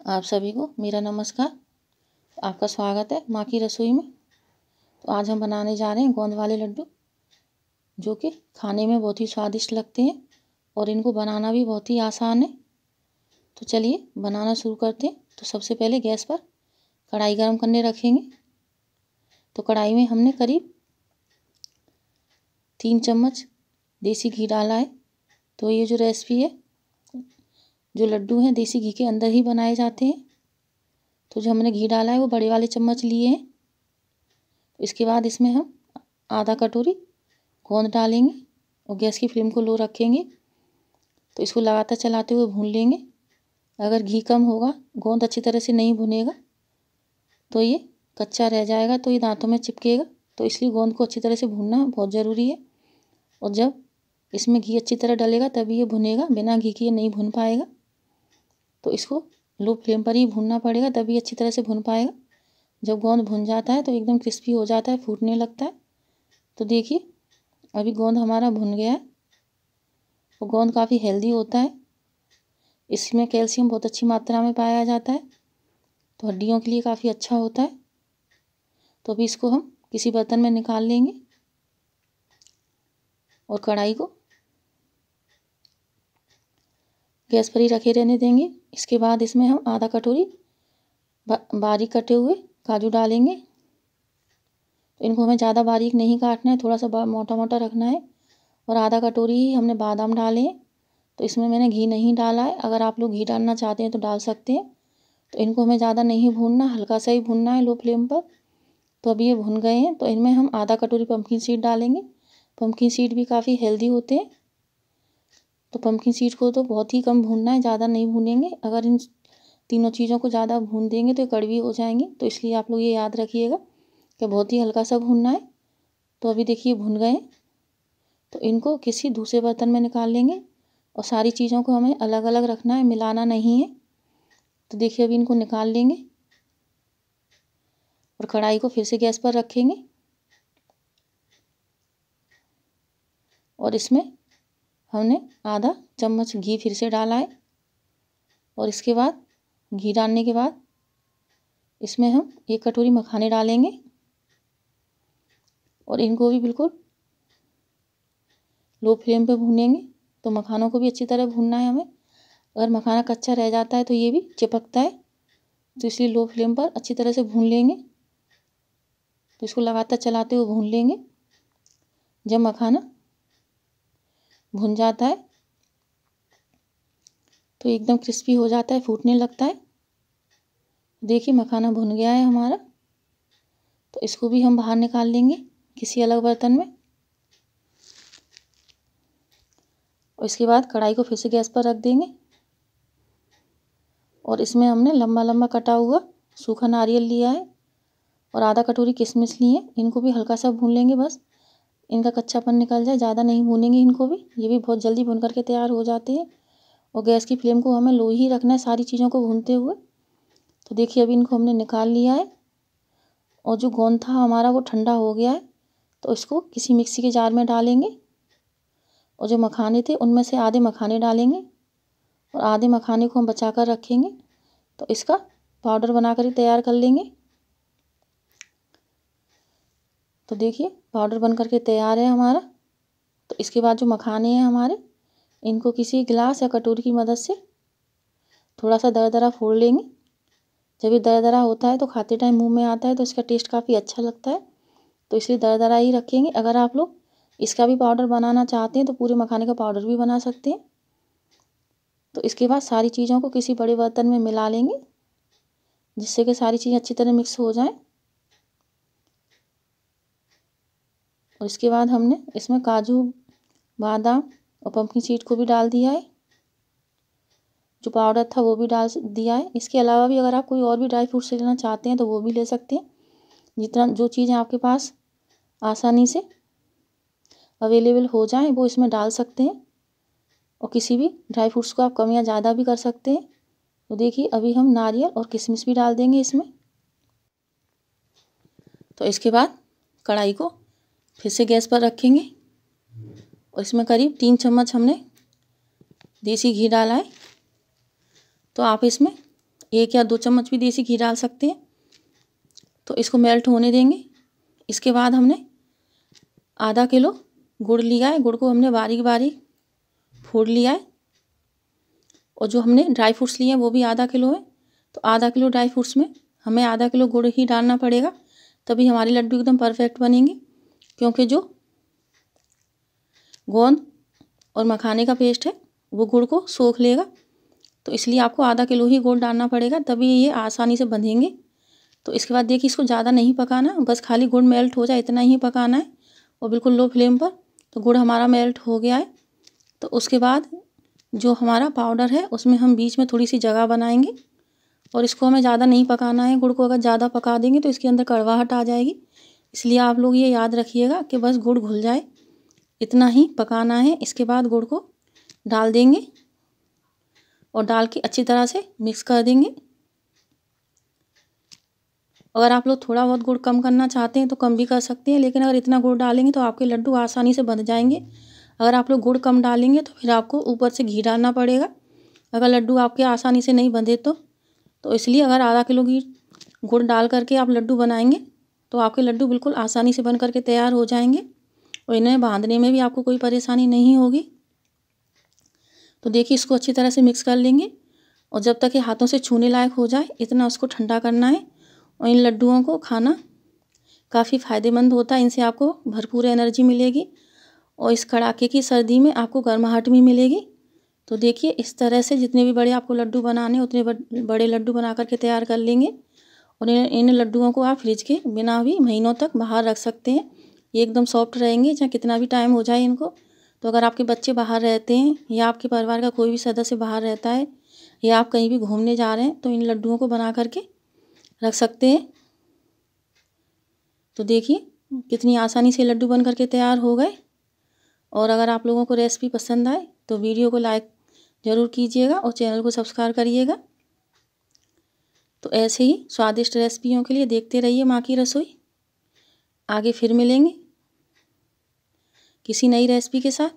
आप सभी को मेरा नमस्कार। आपका स्वागत है माँ की रसोई में। तो आज हम बनाने जा रहे हैं गोंद वाले लड्डू, जो कि खाने में बहुत ही स्वादिष्ट लगते हैं और इनको बनाना भी बहुत ही आसान है। तो चलिए बनाना शुरू करते हैं। तो सबसे पहले गैस पर कढ़ाई गरम करने रखेंगे। तो कढ़ाई में हमने करीब 3 चम्मच देसी घी डाला है। तो ये जो रेसिपी है, जो लड्डू हैं देसी घी के अंदर ही बनाए जाते हैं। तो जो हमने घी डाला है वो बड़े वाले चम्मच लिए हैं। इसके बाद इसमें हम आधा कटोरी गोंद डालेंगे और गैस की फ्लेम को लो रखेंगे। तो इसको लगातार चलाते हुए भून लेंगे। अगर घी कम होगा, गोंद अच्छी तरह से नहीं भुनेगा तो ये कच्चा रह जाएगा, तो ये दांतों में चिपकेगा। तो इसलिए गोंद को अच्छी तरह से भूनना बहुत ज़रूरी है। और जब इसमें घी अच्छी तरह डलेगा तभी ये भुनेगा, बिना घी के ये नहीं भुन पाएगा। तो इसको लो फ्लेम पर ही भूनना पड़ेगा, तभी अच्छी तरह से भुन पाएगा। जब गोंद भुन जाता है तो एकदम क्रिस्पी हो जाता है, फूटने लगता है। तो देखिए अभी गोंद हमारा भुन गया है। और गोंद काफ़ी हेल्दी होता है, इसमें कैल्शियम बहुत अच्छी मात्रा में पाया जाता है, तो हड्डियों के लिए काफ़ी अच्छा होता है। तो अभी इसको हम किसी बर्तन में निकाल लेंगे और कढ़ाई को गैस पर ही रखे रहने देंगे। इसके बाद इसमें हम आधा कटोरी बारीक कटे हुए काजू डालेंगे। तो इनको हमें ज़्यादा बारीक नहीं काटना है, थोड़ा सा मोटा मोटा रखना है। और आधा कटोरी ही हमने बादाम डाले हैं। तो इसमें मैंने घी नहीं डाला है, अगर आप लोग घी डालना चाहते हैं तो डाल सकते हैं। तो इनको हमें ज़्यादा नहीं भूनना, हल्का सा ही भूनना है लो फ्लेम पर। तो अभी ये भुन गए हैं। तो इनमें हम आधा कटोरी पम्पकिन सीड डालेंगे। पम्पकिन सीड भी काफ़ी हेल्दी होते हैं। तो पम्पकिन सीड को तो बहुत ही कम भूनना है, ज़्यादा नहीं भूनेंगे। अगर इन तीनों चीज़ों को ज़्यादा भून देंगे तो ये कड़वी हो जाएंगी। तो इसलिए आप लोग ये याद रखिएगा कि बहुत ही हल्का सा भूनना है। तो अभी देखिए भुन गए। तो इनको किसी दूसरे बर्तन में निकाल लेंगे और सारी चीज़ों को हमें अलग अलग रखना है, मिलाना नहीं है। तो देखिए अभी इनको निकाल लेंगे और कढ़ाई को फिर से गैस पर रखेंगे और इसमें हमने आधा चम्मच घी फिर से डाला है। और इसके बाद घी डालने के बाद इसमें हम 1 कटोरी मखाने डालेंगे और इनको भी बिल्कुल लो फ्लेम पे भूनेंगे। तो मखानों को भी अच्छी तरह भूनना है हमें। अगर मखाना कच्चा रह जाता है तो ये भी चिपकता है, तो इसलिए लो फ्लेम पर अच्छी तरह से भून लेंगे। तो इसको लगातार चलाते हुए भून लेंगे। जब मखाना भुन जाता है तो एकदम क्रिस्पी हो जाता है, फूटने लगता है। देखिए मखाना भुन गया है हमारा। तो इसको भी हम बाहर निकाल लेंगे किसी अलग बर्तन में। और इसके बाद कढ़ाई को फिर से गैस पर रख देंगे और इसमें हमने लंबा लंबा कटा हुआ सूखा नारियल लिया है और आधा कटोरी किशमिश ली है। इनको भी हल्का सा भून लेंगे, बस इनका कच्चापन निकल जाए, ज़्यादा नहीं भूनेंगे इनको भी। ये भी बहुत जल्दी भून करके तैयार हो जाते हैं। और गैस की फ्लेम को हमें लो ही रखना है सारी चीज़ों को भूनते हुए। तो देखिए अभी इनको हमने निकाल लिया है और जो गोंद था हमारा वो ठंडा हो गया है। तो इसको किसी मिक्सी के जार में डालेंगे और जो मखाने थे उनमें से आधे मखाने डालेंगे और आधे मखाने को हम बचा कर रखेंगे। तो इसका पाउडर बना कर ही तैयार कर लेंगे। तो देखिए पाउडर बन करके तैयार है हमारा। तो इसके बाद जो मखाने हैं हमारे, इनको किसी गिलास या कटोरी की मदद से थोड़ा सा दरदरा फोड़ लेंगे। जब ये दरदरा होता है तो खाते टाइम मुंह में आता है तो इसका टेस्ट काफ़ी अच्छा लगता है, तो इसलिए दरदरा ही रखेंगे। अगर आप लोग इसका भी पाउडर बनाना चाहते हैं तो पूरे मखाने का पाउडर भी बना सकते हैं। तो इसके बाद सारी चीज़ों को किसी बड़े बर्तन में मिला लेंगे, जिससे कि सारी चीज़ें अच्छी तरह मिक्स हो जाएं। और इसके बाद हमने इसमें काजू, बादाम और पम्पकिन सीड को भी डाल दिया है। जो पाउडर था वो भी डाल दिया है। इसके अलावा भी अगर आप कोई और भी ड्राई फ्रूट्स लेना चाहते हैं तो वो भी ले सकते हैं। जितना जो चीज़ें आपके पास आसानी से अवेलेबल हो जाएं वो इसमें डाल सकते हैं। और किसी भी ड्राई फ्रूट्स को आप कम या ज़्यादा भी कर सकते हैं। तो देखिए अभी हम नारियल और किशमिश भी डाल देंगे इसमें। तो इसके बाद कढ़ाई को फिर से गैस पर रखेंगे और इसमें करीब 3 चम्मच हमने देसी घी डाला है। तो आप इसमें 1 या 2 चम्मच भी देसी घी डाल सकते हैं। तो इसको मेल्ट होने देंगे। इसके बाद हमने आधा किलो गुड़ लिया है। गुड़ को हमने बारीक बारीक फोड़ लिया है। और जो हमने ड्राई फ्रूट्स लिए हैं वो भी आधा किलो है। तो आधा किलो ड्राई फ्रूट्स में हमें आधा किलो गुड़ ही डालना पड़ेगा, तभी हमारे लड्डू एकदम परफेक्ट बनेंगे। क्योंकि जो गोंद और मखाने का पेस्ट है वो गुड़ को सोख लेगा। तो इसलिए आपको आधा किलो ही गुड़ डालना पड़ेगा, तभी ये आसानी से बंधेंगे। तो इसके बाद देखिए इसको ज़्यादा नहीं पकाना, बस खाली गुड़ मेल्ट हो जाए इतना ही पकाना है, और बिल्कुल लो फ्लेम पर। तो गुड़ हमारा मेल्ट हो गया है। तो उसके बाद जो हमारा पाउडर है उसमें हम बीच में थोड़ी सी जगह बनाएंगे, और इसको हमें ज़्यादा नहीं पकाना है। गुड़ को अगर ज़्यादा पका देंगे तो इसके अंदर कड़वाहट आ जाएगी। इसलिए आप लोग ये याद रखिएगा कि बस गुड़ घुल जाए इतना ही पकाना है। इसके बाद गुड़ को डाल देंगे और डाल के अच्छी तरह से मिक्स कर देंगे। अगर आप लोग थोड़ा बहुत गुड़ कम करना चाहते हैं तो कम भी कर सकते हैं, लेकिन अगर इतना गुड़ डालेंगे तो आपके लड्डू आसानी से बन जाएंगे। अगर आप लोग गुड़ कम डालेंगे तो फिर आपको ऊपर से घी डालना पड़ेगा, अगर लड्डू आपके आसानी से नहीं बंधे तो इसलिए अगर आधा किलो घी गुड़ डाल करके आप लड्डू बनाएंगे तो आपके लड्डू बिल्कुल आसानी से बन करके तैयार हो जाएंगे, और इन्हें बांधने में भी आपको कोई परेशानी नहीं होगी। तो देखिए इसको अच्छी तरह से मिक्स कर लेंगे, और जब तक ये हाथों से छूने लायक हो जाए इतना उसको ठंडा करना है। और इन लड्डुओं को खाना काफ़ी फ़ायदेमंद होता है, इनसे आपको भरपूर एनर्जी मिलेगी, और इस कड़ाके की सर्दी में आपको गर्माहट भी मिलेगी। तो देखिए इस तरह से जितने भी बड़े आपको लड्डू बनाने उतने बड़े लड्डू बना करके तैयार कर लेंगे। और इन लड्डुओं को आप फ्रिज के बिना भी महीनों तक बाहर रख सकते हैं, ये एकदम सॉफ्ट रहेंगे चाहे कितना भी टाइम हो जाए इनको। तो अगर आपके बच्चे बाहर रहते हैं या आपके परिवार का कोई भी सदस्य बाहर रहता है या आप कहीं भी घूमने जा रहे हैं तो इन लड्डुओं को बना करके रख सकते हैं। तो देखिए कितनी आसानी से लड्डू बन करके तैयार हो गए। और अगर आप लोगों को रेसिपी पसंद आए तो वीडियो को लाइक ज़रूर कीजिएगा और चैनल को सब्सक्राइब करिएगा। तो ऐसे ही स्वादिष्ट रेसिपियों के लिए देखते रहिए माँ की रसोई। आगे फिर मिलेंगे किसी नई रेसिपी के साथ।